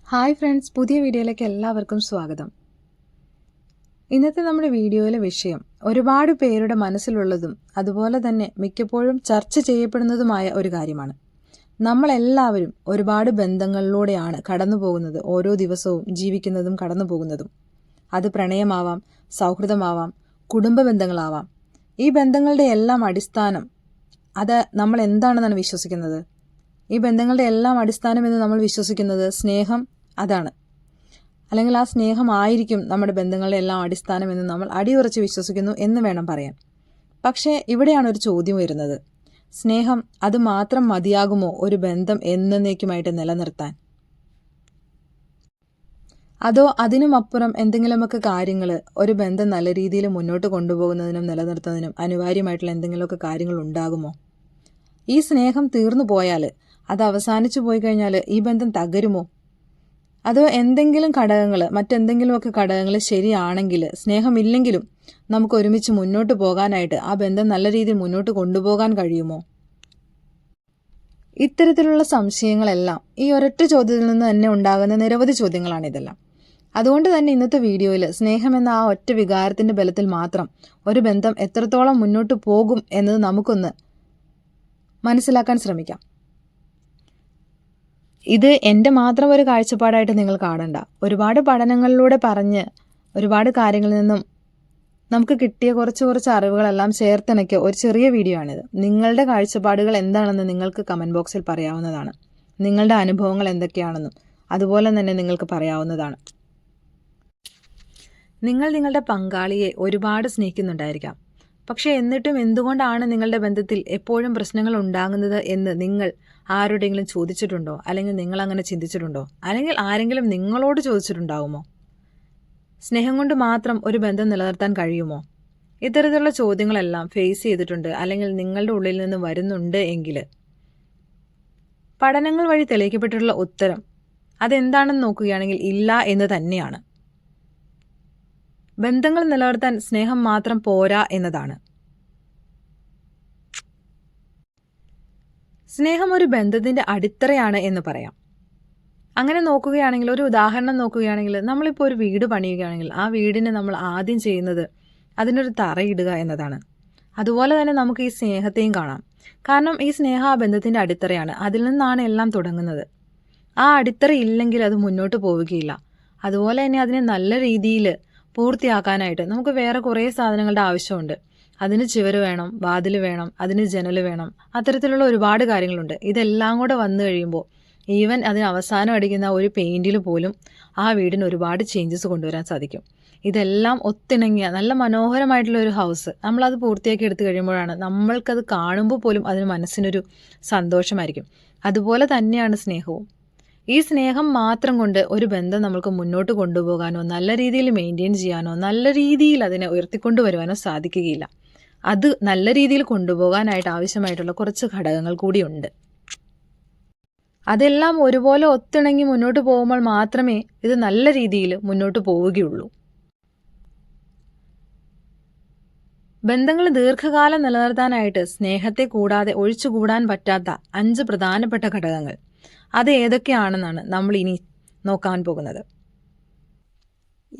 Hi friends, പുതിയ വീഡിയോയിലേക്ക് എല്ലാവർക്കും സ്വാഗതം. ഇന്നത്തെ നമ്മുടെ വീഡിയോയിലെ വിഷയം ഒരുപാട് പേരുടെ മനസ്സിലുള്ളതും അതുപോലെ തന്നെ മിക്കപ്പോഴും ചർച്ച ചെയ്യപ്പെടുന്നതുമായ ഒരു കാര്യമാണ്. നമ്മളെല്ലാവരും ഒരുപാട് ബന്ധങ്ങളിലൂടെയാണ് കടന്നു പോകുന്നത്, ഓരോ ദിവസവും ജീവിക്കുന്നതും കടന്നു പോകുന്നതും. അത് പ്രണയമാവാം, സൗഹൃദമാവാം, കുടുംബ ബന്ധങ്ങളാവാം. ഈ ബന്ധങ്ങളുടെ എല്ലാം അടിസ്ഥാനം അത് നമ്മൾ എന്താണെന്നാണ് വിശ്വസിക്കുന്നത്. ഈ ബന്ധങ്ങളുടെ എല്ലാം അടിസ്ഥാനം എന്ന് നമ്മൾ വിശ്വസിക്കുന്നത് സ്നേഹം അതാണ്, അല്ലെങ്കിൽ ആ സ്നേഹമായിരിക്കും നമ്മുടെ ബന്ധങ്ങളുടെ എല്ലാം അടിസ്ഥാനം എന്ന് നമ്മൾ അടിയുറച്ച് വിശ്വസിക്കുന്നു എന്ന് വേണം പറയാൻ. പക്ഷേ ഇവിടെയാണ് ഒരു ചോദ്യം വരുന്നത്. സ്നേഹം അത് മാത്രം മതിയാകുമോ ഒരു ബന്ധം എന്നേക്കുമായിട്ട് നിലനിർത്താൻ? അതോ അതിനുമപ്പുറം എന്തെങ്കിലുമൊക്കെ കാര്യങ്ങൾ ഒരു ബന്ധം നല്ല രീതിയിൽ മുന്നോട്ട് കൊണ്ടുപോകുന്നതിനും നിലനിർത്തുന്നതിനും അനിവാര്യമായിട്ടുള്ള എന്തെങ്കിലുമൊക്കെ കാര്യങ്ങൾ ഉണ്ടാകുമോ? ഈ സ്നേഹം തീർന്നു പോയാൽ, അത് അവസാനിച്ചു പോയി കഴിഞ്ഞാൽ ഈ ബന്ധം തകരുമോ? അതോ എന്തെങ്കിലും ഘടകങ്ങൾ, മറ്റെന്തെങ്കിലുമൊക്കെ ഘടകങ്ങൾ ശരിയാണെങ്കിൽ, സ്നേഹമില്ലെങ്കിലും നമുക്ക് ഒരുമിച്ച് മുന്നോട്ട് പോകാനായിട്ട് ആ ബന്ധം നല്ല രീതിയിൽ മുന്നോട്ട് കൊണ്ടുപോകാൻ കഴിയുമോ? ഇത്തരത്തിലുള്ള സംശയങ്ങളെല്ലാം ഈ ഒരൊറ്റ ചോദ്യത്തിൽ നിന്ന് തന്നെ ഉണ്ടാകുന്ന നിരവധി ചോദ്യങ്ങളാണ് ഇതെല്ലാം. അതുകൊണ്ട് തന്നെ ഇന്നത്തെ വീഡിയോയിൽ സ്നേഹം എന്ന ആ ഒറ്റ വികാരത്തിൻ്റെ ബലത്തിൽ മാത്രം ഒരു ബന്ധം എത്രത്തോളം മുന്നോട്ട് പോകും എന്നത് നമുക്കൊന്ന് മനസ്സിലാക്കാൻ ശ്രമിക്കാം. ഇത് എൻ്റെ മാത്രം ഒരു കാഴ്ചപ്പാടായിട്ട് നിങ്ങൾ കാണണ്ട. ഒരുപാട് പഠനങ്ങളിലൂടെ പറഞ്ഞ് ഒരുപാട് കാര്യങ്ങളിൽ നിന്നും നമുക്ക് കിട്ടിയ കുറച്ച് അറിവുകളെല്ലാം ചേർത്തിണക്കിയ ഒരു ചെറിയ വീഡിയോ ആണിത്. നിങ്ങളുടെ കാഴ്ചപ്പാടുകൾ എന്താണെന്ന് നിങ്ങൾക്ക് കമൻറ്റ് ബോക്സിൽ പറയാവുന്നതാണ്. നിങ്ങളുടെ അനുഭവങ്ങൾ എന്തൊക്കെയാണെന്നും അതുപോലെ തന്നെ നിങ്ങൾക്ക് പറയാവുന്നതാണ്. നിങ്ങൾ നിങ്ങളുടെ പങ്കാളിയെ ഒരുപാട് സ്നേഹിക്കുന്നുണ്ടായിരിക്കാം. പക്ഷേ എന്നിട്ടും എന്തുകൊണ്ടാണ് നിങ്ങളുടെ ബന്ധത്തിൽ എപ്പോഴും പ്രശ്നങ്ങൾ ഉണ്ടാകുന്നത് എന്ന് നിങ്ങൾ ആരോടെങ്കിലും ചോദിച്ചിട്ടുണ്ടോ? അല്ലെങ്കിൽ നിങ്ങൾ അങ്ങനെ ചിന്തിച്ചിട്ടുണ്ടോ? അല്ലെങ്കിൽ ആരെങ്കിലും നിങ്ങളോട് ചോദിച്ചിട്ടുണ്ടാവുമോ? സ്നേഹം കൊണ്ട് മാത്രം ഒരു ബന്ധം നിലനിർത്താൻ കഴിയുമോ? ഇത്തരത്തിലുള്ള ചോദ്യങ്ങളെല്ലാം ഫേസ് ചെയ്തിട്ടുണ്ട്, അല്ലെങ്കിൽ നിങ്ങളുടെ ഉള്ളിൽ നിന്ന് വരുന്നുണ്ട് എങ്കിൽ പഠനങ്ങൾ വഴി തെളിയിക്കപ്പെട്ടിട്ടുള്ള ഉത്തരം അതെന്താണെന്ന് നോക്കുകയാണെങ്കിൽ ഇല്ല എന്ന് തന്നെയാണ്. ബന്ധങ്ങൾ നിലനിർത്താൻ സ്നേഹം മാത്രം പോരാ എന്നതാണ്. സ്നേഹം ഒരു ബന്ധത്തിൻ്റെ അടിത്തറയാണ് എന്ന് പറയാം. അങ്ങനെ നോക്കുകയാണെങ്കിൽ, ഒരു ഉദാഹരണം നോക്കുകയാണെങ്കിൽ, നമ്മളിപ്പോൾ ഒരു വീട് പണിയുകയാണെങ്കിൽ ആ വീടിന് നമ്മൾ ആദ്യം ചെയ്യുന്നത് അതിനൊരു തറയിടുക എന്നതാണ്. അതുപോലെ തന്നെ നമുക്ക് ഈ സ്നേഹത്തെയും കാണാം. കാരണം ഈ സ്നേഹം ആ ബന്ധത്തിൻ്റെ അടിത്തറയാണ്. അതിൽ നിന്നാണ് എല്ലാം തുടങ്ങുന്നത്. ആ അടിത്തറ ഇല്ലെങ്കിൽ അത് മുന്നോട്ട് പോവുകയില്ല. അതുപോലെ തന്നെ അതിനെ നല്ല രീതിയിൽ പൂർത്തിയാക്കാനായിട്ട് നമുക്ക് വേറെ കുറേ സാധനങ്ങളുടെ ആവശ്യമുണ്ട്. അതിന് ചുവര് വേണം, വാതിൽ വേണം, അതിന് ജനൽ വേണം, അത്തരത്തിലുള്ള ഒരുപാട് കാര്യങ്ങളുണ്ട്. ഇതെല്ലാം കൂടെ വന്നു കഴിയുമ്പോൾ ഈവൻ അതിന് അവസാനം അടിക്കുന്ന ഒരു പെയിൻറ്റിൽ പോലും ആ വീടിന് ഒരുപാട് ചേഞ്ചസ് കൊണ്ടുവരാൻ സാധിക്കും. ഇതെല്ലാം ഒത്തിണങ്ങിയ നല്ല മനോഹരമായിട്ടുള്ള ഒരു ഹൗസ് നമ്മളത് പൂർത്തിയാക്കി എടുത്തു കഴിയുമ്പോഴാണ് നമ്മൾക്കത് കാണുമ്പോൾ പോലും അതിന് മനസ്സിനൊരു സന്തോഷമായിരിക്കും. അതുപോലെ തന്നെയാണ് സ്നേഹവും. ഈ സ്നേഹം മാത്രം കൊണ്ട് ഒരു ബന്ധം നമുക്ക് മുന്നോട്ട് കൊണ്ടുപോകാനോ നല്ല രീതിയിൽ മെയിൻറ്റെയിൻ ചെയ്യാനോ നല്ല രീതിയിൽ അതിനെ ഉയർത്തിക്കൊണ്ടുവരുവാനോ സാധിക്കുകയില്ല. അത് നല്ല രീതിയിൽ കൊണ്ടുപോകാനായിട്ട് ആവശ്യമായിട്ടുള്ള കുറച്ച് ഘടകങ്ങൾ കൂടിയുണ്ട്. അതെല്ലാം ഒരുപോലെ ഒത്തിണങ്ങി മുന്നോട്ട് പോകുമ്പോൾ മാത്രമേ ഇത് നല്ല രീതിയിൽ മുന്നോട്ട് പോവുകയുള്ളൂ. ബന്ധങ്ങൾ ദീർഘകാലം നിലനിർത്താനായിട്ട് സ്നേഹത്തെ കൂടാതെ ഒഴിച്ചുകൂടാൻ പറ്റാത്ത 5 പ്രധാനപ്പെട്ട ഘടകങ്ങൾ അത് ഏതൊക്കെയാണെന്നാണ് നമ്മൾ ഇനി നോക്കാൻ പോകുന്നത്.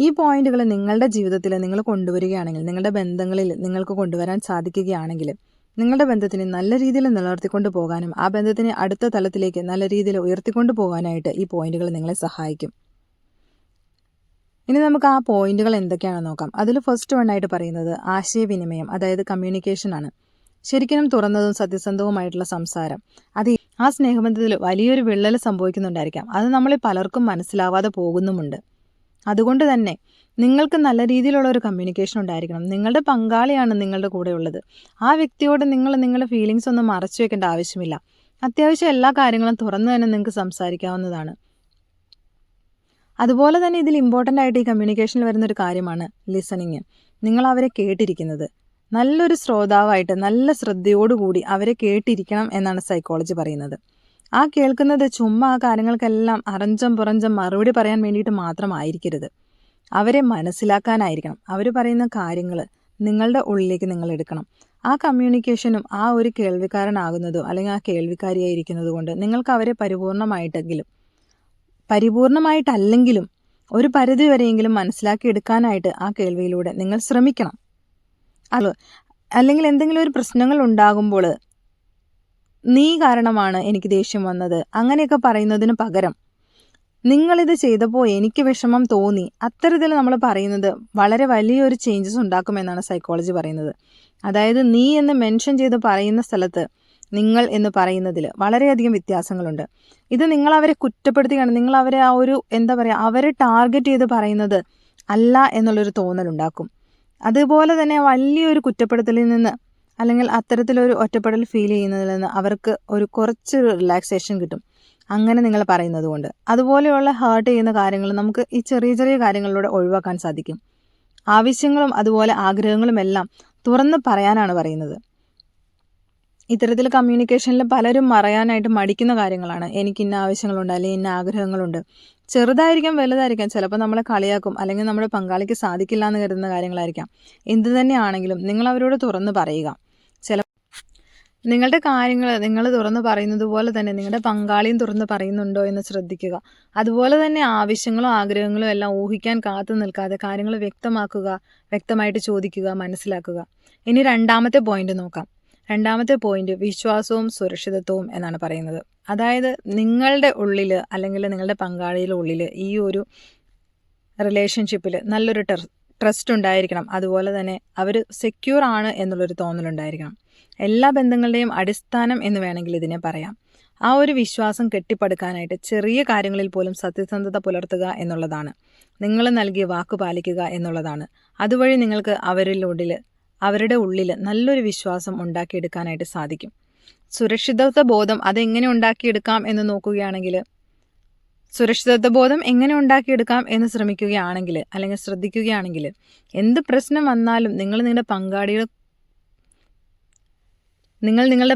ഈ പോയിന്റുകൾ നിങ്ങളുടെ ജീവിതത്തിൽ നിങ്ങൾ കൊണ്ടുവരികയാണെങ്കിൽ, നിങ്ങളുടെ ബന്ധങ്ങളിൽ നിങ്ങൾക്ക് കൊണ്ടുവരാൻ സാധിക്കുകയാണെങ്കിൽ, നിങ്ങളുടെ ബന്ധത്തിനെ നല്ല രീതിയിൽ നിലനിർത്തിക്കൊണ്ട് പോകാനും ആ ബന്ധത്തിനെ അടുത്ത തലത്തിലേക്ക് നല്ല രീതിയിൽ ഉയർത്തിക്കൊണ്ട് പോകാനായിട്ട് ഈ പോയിന്റുകൾ നിങ്ങളെ സഹായിക്കും. ഇനി നമുക്ക് ആ പോയിന്റുകൾ എന്തൊക്കെയാണെന്ന് നോക്കാം. അതിൽ ഫസ്റ്റ് വണ്ണായിട്ട് പറയുന്നത് ആശയവിനിമയം, അതായത് കമ്മ്യൂണിക്കേഷൻ ആണ്. ശരിക്കും തുറന്നതും സത്യസന്ധവുമായിട്ടുള്ള സംസാരം. അത് ആ സ്നേഹബന്ധത്തിൽ വലിയൊരു വിള്ളൽ സംഭവിക്കുന്നുണ്ടായിരിക്കാം. അത് നമ്മളെ പലർക്കും മനസ്സിലാവാതെ പോകുന്നുമുണ്ട്. അതുകൊണ്ട് തന്നെ നിങ്ങൾക്ക് നല്ല രീതിയിലുള്ള ഒരു കമ്മ്യൂണിക്കേഷൻ ഉണ്ടായിരിക്കണം. നിങ്ങളുടെ പങ്കാളിയാണ് നിങ്ങളുടെ കൂടെ ഉള്ളത്. ആ വ്യക്തിയോട് നിങ്ങൾ നിങ്ങളുടെ ഫീലിങ്സ് ഒന്നും മറച്ചു വെക്കേണ്ട ആവശ്യമില്ല. അത്യാവശ്യം എല്ലാ കാര്യങ്ങളും തുറന്നു തന്നെ നിങ്ങൾക്ക് സംസാരിക്കാവുന്നതാണ്. അതുപോലെ തന്നെ ഇതിൽ ഇമ്പോർട്ടൻ്റ് ആയിട്ട് ഈ കമ്മ്യൂണിക്കേഷനിൽ വരുന്നൊരു കാര്യമാണ് ലിസണിങ്. നിങ്ങൾ അവരെ കേട്ടിരിക്കുന്നത്. നല്ലൊരു ശ്രോതാവായിട്ട് നല്ല ശ്രദ്ധയോടുകൂടി അവരെ കേട്ടിരിക്കണം എന്നാണ് സൈക്കോളജി പറയുന്നത്. ആ കേൾക്കുന്നത് ചുമ്മാ ആ കാര്യങ്ങൾക്കെല്ലാം അറഞ്ചം പുറഞ്ചം മറുപടി പറയാൻ വേണ്ടിയിട്ട് മാത്രമായിരിക്കരുത്. അവരെ മനസ്സിലാക്കാനായിരിക്കണം. അവർ പറയുന്ന കാര്യങ്ങൾ നിങ്ങളുടെ ഉള്ളിലേക്ക് നിങ്ങൾ എടുക്കണം. ആ കമ്മ്യൂണിക്കേഷനും ആ ഒരു കേൾവിക്കാരനാകുന്നതോ അല്ലെങ്കിൽ ആ കേൾവിക്കാരിയായിരിക്കുന്നത് കൊണ്ട് നിങ്ങൾക്ക് അവരെ പരിപൂർണമായിട്ടെങ്കിലും പരിപൂർണമായിട്ടല്ലെങ്കിലും ഒരു പരിധി വരെയെങ്കിലും മനസ്സിലാക്കിയെടുക്കാനായിട്ട് ആ കേൾവിയിലൂടെ നിങ്ങൾ ശ്രമിക്കണം. അത് അല്ലെങ്കിൽ എന്തെങ്കിലും ഒരു പ്രശ്നങ്ങൾ ഉണ്ടാകുമ്പോൾ നീ കാരണമാണ് എനിക്ക് ദേഷ്യം വന്നത് അങ്ങനെയൊക്കെ പറയുന്നതിന് പകരം നിങ്ങളിത് ചെയ്തപ്പോൾ എനിക്ക് വിഷമം തോന്നി, അത്തരത്തിൽ നമ്മൾ പറയുന്നത് വളരെ വലിയൊരു ചേഞ്ചസ് ഉണ്ടാക്കുമെന്നാണ് സൈക്കോളജി പറയുന്നത്. അതായത് നീ എന്ന് മെൻഷൻ ചെയ്ത് പറയുന്ന സ്ഥലത്ത് നിങ്ങൾ എന്ന് പറയുന്നതിൽ വളരെയധികം വ്യത്യാസങ്ങളുണ്ട്. ഇത് നിങ്ങൾ അവരെ കുറ്റപ്പെടുത്തുകയാണ്, നിങ്ങൾ അവരെ ആ ഒരു അവരെ ടാർഗറ്റ് ചെയ്ത് പറയുന്നത് അല്ല എന്നുള്ളൊരു തോന്നലുണ്ടാക്കും. അതുപോലെ തന്നെ വലിയൊരു കുറ്റപ്പെടുത്തലിൽ നിന്ന് അല്ലെങ്കിൽ അത്തരത്തിലൊരു ഒറ്റപ്പെടൽ ഫീൽ ചെയ്യുന്നതിൽ നിന്ന് അവർക്ക് കുറച്ച് റിലാക്സേഷൻ കിട്ടും അങ്ങനെ നിങ്ങൾ പറയുന്നത് കൊണ്ട്. അതുപോലെയുള്ള ഹേർട്ട് ചെയ്യുന്ന കാര്യങ്ങൾ നമുക്ക് ഈ ചെറിയ ചെറിയ കാര്യങ്ങളിലൂടെ ഒഴിവാക്കാൻ സാധിക്കും. ആവശ്യങ്ങളും അതുപോലെ ആഗ്രഹങ്ങളും എല്ലാം തുറന്ന് പറയാനാണ് പറയുന്നത്. ഇത്തരത്തിൽ കമ്മ്യൂണിക്കേഷനിൽ പലരും പറയാനായിട്ട് മടിക്കുന്ന കാര്യങ്ങളാണ്. എനിക്ക് ഇന്ന ആവശ്യങ്ങളുണ്ട്, അല്ലെങ്കിൽ ഇന്ന ആഗ്രഹങ്ങളുണ്ട്. ചെറുതായിരിക്കാം വലുതായിരിക്കാം, ചിലപ്പോൾ നമ്മളെ കളിയാക്കും, അല്ലെങ്കിൽ നമ്മുടെ പങ്കാളിക്ക് സാധിക്കില്ല എന്ന് കരുതുന്ന കാര്യങ്ങളായിരിക്കാം. എന്തു തന്നെയാണെങ്കിലും നിങ്ങൾ അവരോട് തുറന്ന് പറയുക. നിങ്ങളുടെ കാര്യങ്ങൾ നിങ്ങൾ തുറന്ന് പറയുന്നത് പോലെ തന്നെ നിങ്ങളുടെ പങ്കാളിയും തുറന്ന് പറയുന്നുണ്ടോ എന്ന് ശ്രദ്ധിക്കുക. അതുപോലെ തന്നെ ആവശ്യങ്ങളും ആഗ്രഹങ്ങളും എല്ലാം ഊഹിക്കാൻ കാത്തു നിൽക്കാതെ കാര്യങ്ങൾ വ്യക്തമായിട്ട് ചോദിക്കുക, മനസ്സിലാക്കുക. ഇനി രണ്ടാമത്തെ പോയിന്റ് നോക്കാം. രണ്ടാമത്തെ പോയിന്റ് വിശ്വാസവും സുരക്ഷിതത്വവും എന്നാണ് പറയുന്നത്. അതായത് നിങ്ങളുടെ ഉള്ളിൽ അല്ലെങ്കിൽ നിങ്ങളുടെ പങ്കാളിയുടെ ഉള്ളിൽ ഈ ഒരു റിലേഷൻഷിപ്പിൽ നല്ലൊരു ട്രസ്റ്റ് ഉണ്ടായിരിക്കണം. അതുപോലെ തന്നെ അവർ സെക്യൂർ ആണ് എന്നുള്ളൊരു തോന്നലുണ്ടായിരിക്കണം. എല്ലാ ബന്ധങ്ങളുടെയും അടിസ്ഥാനം എന്ന് വേണമെങ്കിൽ ഇതിനെ പറയാം. ആ ഒരു വിശ്വാസം കെട്ടിപ്പടുക്കാനായിട്ട് ചെറിയ കാര്യങ്ങളിൽ പോലും സത്യസന്ധത പുലർത്തുക എന്നുള്ളതാണ്. നിങ്ങൾ നൽകിയ വാക്ക് പാലിക്കുക എന്നുള്ളതാണ്. അതുവഴി നിങ്ങൾക്ക് അവരുടെ ഉള്ളിൽ നല്ലൊരു വിശ്വാസം ഉണ്ടാക്കിയെടുക്കാനായിട്ട് സാധിക്കും. സുരക്ഷിതത്വ ബോധം അതെങ്ങനെ ഉണ്ടാക്കിയെടുക്കാം എന്ന് നോക്കുകയാണെങ്കിൽ, സുരക്ഷിതത്വ ബോധം എങ്ങനെ ഉണ്ടാക്കിയെടുക്കാം എന്ന് ശ്രമിക്കുകയാണെങ്കിൽ അല്ലെങ്കിൽ ശ്രദ്ധിക്കുകയാണെങ്കിൽ, എന്ത് പ്രശ്നം വന്നാലും നിങ്ങൾ നിങ്ങളുടെ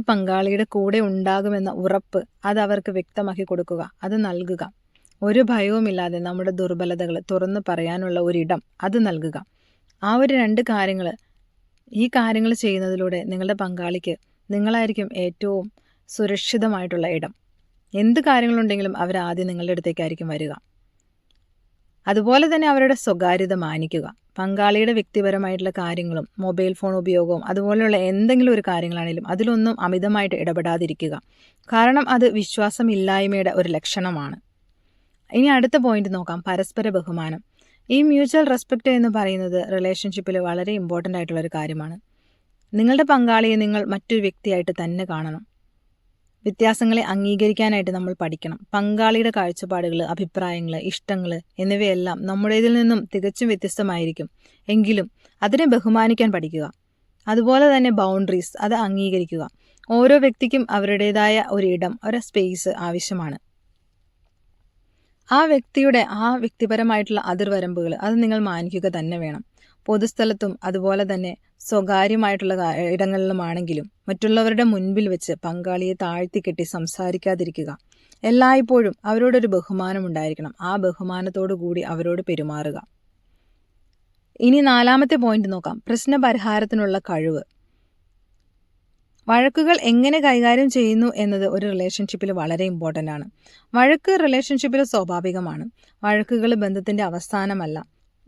പങ്കാളിയുടെ കൂടെ ഉണ്ടാകുമെന്ന ഉറപ്പ് അത് അവർക്ക് വ്യക്തമാക്കി കൊടുക്കുക, അത് നൽകുക. ഒരു ഭയവുമില്ലാതെ നമ്മുടെ ദുർബലതകൾ തുറന്നു പറയാനുള്ള ഒരിടം അത് നൽകുക. ആ ഒരു 2 കാര്യങ്ങൾ, ഈ കാര്യങ്ങൾ ചെയ്യുന്നതിലൂടെ നിങ്ങളുടെ പങ്കാളിക്ക് നിങ്ങളായിരിക്കും ഏറ്റവും സുരക്ഷിതമായിട്ടുള്ള ഇടം. എന്ത് കാര്യങ്ങളുണ്ടെങ്കിലും അവരാദ്യം നിങ്ങളുടെ അടുത്തേക്കായിരിക്കും വരിക. അതുപോലെ തന്നെ അവരുടെ സ്വകാര്യത മാനിക്കുക. പങ്കാളിയുടെ വ്യക്തിപരമായിട്ടുള്ള കാര്യങ്ങളും മൊബൈൽ ഫോൺ ഉപയോഗവും അതുപോലെയുള്ള എന്തെങ്കിലും ഒരു കാര്യങ്ങളാണെങ്കിലും അതിലൊന്നും അമിതമായിട്ട് ഇടപെടാതിരിക്കുക. കാരണം അത് വിശ്വാസമില്ലായ്മയുടെ ഒരു ലക്ഷണമാണ്. ഇനി അടുത്ത പോയിന്റ് നോക്കാം, പരസ്പര ബഹുമാനം. ഈ മ്യൂച്വൽ റെസ്പെക്റ്റ് എന്ന് പറയുന്നത് റിലേഷൻഷിപ്പിൽ വളരെ ഇമ്പോർട്ടൻ്റ് ആയിട്ടുള്ളൊരു കാര്യമാണ്. നിങ്ങളുടെ പങ്കാളിയെ നിങ്ങൾ മറ്റൊരു വ്യക്തിയായിട്ട് തന്നെ കാണണം. വ്യത്യാസങ്ങളെ അംഗീകരിക്കാനായിട്ട് നമ്മൾ പഠിക്കണം. പങ്കാളിയുടെ കാഴ്ചപ്പാടുകൾ, അഭിപ്രായങ്ങൾ, ഇഷ്ടങ്ങൾ എന്നിവയെല്ലാം നമ്മുടേതിൽ നിന്നും തികച്ചും വ്യത്യസ്തമായിരിക്കും. എങ്കിലും അതിനെ ബഹുമാനിക്കാൻ പഠിക്കുക. അതുപോലെ തന്നെ ബൗണ്ടറീസ് അത് അംഗീകരിക്കുക. ഓരോ വ്യക്തിക്കും അവരുടേതായ ഒരു ഇടം, ഒരു സ്പേസ് ആവശ്യമാണ്. ആ വ്യക്തിപരമായിട്ടുള്ള അതിർവരമ്പുകൾ അത് നിങ്ങൾ മാനിക്കുക തന്നെ വേണം. പൊതുസ്ഥലത്തും അതുപോലെ തന്നെ സ്വകാര്യമായിട്ടുള്ള ഇടങ്ങളിലുമാണെങ്കിലും മറ്റുള്ളവരുടെ മുൻപിൽ വെച്ച് പങ്കാളിയെ താഴ്ത്തിക്കെട്ടി സംസാരിക്കാതിരിക്കുക. എല്ലായ്പ്പോഴും അവരോടൊരു ബഹുമാനം ഉണ്ടായിരിക്കണം. ആ ബഹുമാനത്തോടു കൂടി അവരോട് പെരുമാറുക. ഇനി 4ാമത്തെ പോയിന്റ് നോക്കാം, പ്രശ്നപരിഹാരത്തിനുള്ള കഴിവ്. വഴക്കുകൾ എങ്ങനെ കൈകാര്യം ചെയ്യുന്നു എന്നത് ഒരു റിലേഷൻഷിപ്പിൽ വളരെ ഇമ്പോർട്ടൻ്റ് ആണ്. വഴക്ക് റിലേഷൻഷിപ്പിൽ സ്വാഭാവികമാണ്. വഴക്കുകൾ ബന്ധത്തിൻ്റെ അവസാനമല്ല.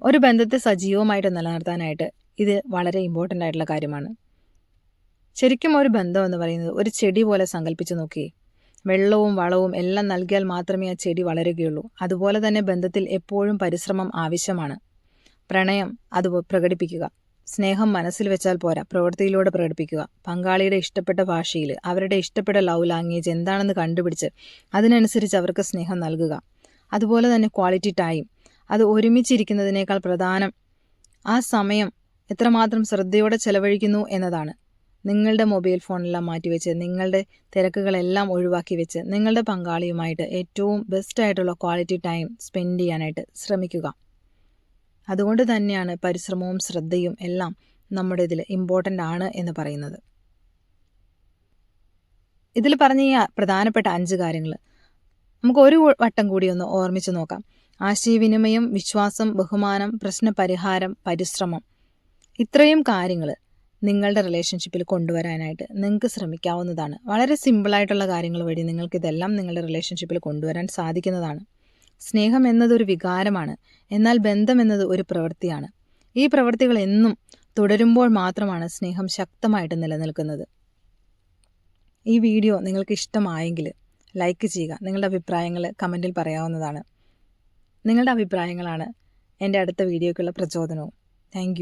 ഒരു ബന്ധത്തെ സജീവമായിട്ട് നിലനിർത്താനായിട്ട് ഇത് വളരെ ഇമ്പോർട്ടൻ്റ് ആയിട്ടുള്ള കാര്യമാണ്. ശരിക്കും ഒരു ബന്ധം എന്ന് പറയുന്നത് ഒരു ചെടി പോലെ സങ്കല്പിച്ച് നോക്കിയേ. വെള്ളവും വളവും എല്ലാം നൽകിയാൽ മാത്രമേ ആ ചെടി വളരുകയുള്ളൂ. അതുപോലെ തന്നെ ബന്ധത്തിൽ എപ്പോഴും പരിശ്രമം ആവശ്യമാണ്. പ്രണയം അത് പ്രകടിപ്പിക്കുക. സ്നേഹം മനസ്സിൽ വെച്ചാൽ പോരാ, പ്രവൃത്തിയിലൂടെ പ്രകടിപ്പിക്കുക. പങ്കാളിയുടെ ഇഷ്ടപ്പെട്ട ഭാഷയിൽ അവരുടെ ഇഷ്ടപ്പെട്ട ലവ് ലാംഗ്വേജ് എന്താണെന്ന് കണ്ടുപിടിച്ച് അതിനനുസരിച്ച് അവർക്ക് സ്നേഹം നൽകുക. അതുപോലെ തന്നെ ക്വാളിറ്റി ടൈം, അത് ഒരുമിച്ചിരിക്കുന്നതിനേക്കാൾ പ്രധാനം ആ സമയം എത്രമാത്രം ശ്രദ്ധയോടെ ചെലവഴിക്കുന്നു എന്നതാണ്. നിങ്ങളുടെ മൊബൈൽ ഫോണെല്ലാം മാറ്റിവെച്ച്, നിങ്ങളുടെ തിരക്കുകളെല്ലാം ഒഴിവാക്കി വെച്ച് നിങ്ങളുടെ പങ്കാളിയുമായിട്ട് ഏറ്റവും ബെസ്റ്റായിട്ടുള്ള ക്വാളിറ്റി ടൈം സ്പെൻഡ് ചെയ്യാനായിട്ട് ശ്രമിക്കുക. അതുകൊണ്ട് തന്നെയാണ് പരിശ്രമവും ശ്രദ്ധയും എല്ലാം നമ്മുടെ ഇതിൽ ഇമ്പോർട്ടൻ്റ് ആണ് എന്ന് പറയുന്നത്. ഇതിൽ പറഞ്ഞ ഈ പ്രധാനപ്പെട്ട 5 കാര്യങ്ങൾ നമുക്ക് ഒരു വട്ടം കൂടി ഒന്ന് ഓർമ്മിച്ച് നോക്കാം. ആശയവിനിമയം, വിശ്വാസം, ബഹുമാനം, പ്രശ്നപരിഹാരം, പരിശ്രമം. ഇത്രയും കാര്യങ്ങൾ നിങ്ങളുടെ റിലേഷൻഷിപ്പിൽ കൊണ്ടുവരാനായിട്ട് നിങ്ങൾക്ക് ശ്രമിക്കാവുന്നതാണ്. വളരെ സിമ്പിളായിട്ടുള്ള കാര്യങ്ങൾ വഴി നിങ്ങൾക്ക് ഇതെല്ലാം നിങ്ങളുടെ റിലേഷൻഷിപ്പിൽ കൊണ്ടുവരാൻ സാധിക്കുന്നതാണ്. സ്നേഹം എന്നതൊരു വികാരമാണ്, എന്നാൽ ബന്ധം എന്നത് ഒരു പ്രവൃത്തിയാണ്. ഈ പ്രവൃത്തികൾ എന്നും തുടരുമ്പോൾ മാത്രമാണ് സ്നേഹം ശക്തമായിട്ട് നിലനിൽക്കുന്നത്. ഈ വീഡിയോ നിങ്ങൾക്ക് ഇഷ്ടമായെങ്കിൽ ലൈക്ക് ചെയ്യുക. നിങ്ങളുടെ അഭിപ്രായങ്ങൾ കമൻറ്റിൽ പറയാവുന്നതാണ്. നിങ്ങളുടെ അഭിപ്രായങ്ങളാണ് എൻ്റെ അടുത്ത വീഡിയോയ്ക്കുള്ള പ്രചോദനവും. താങ്ക്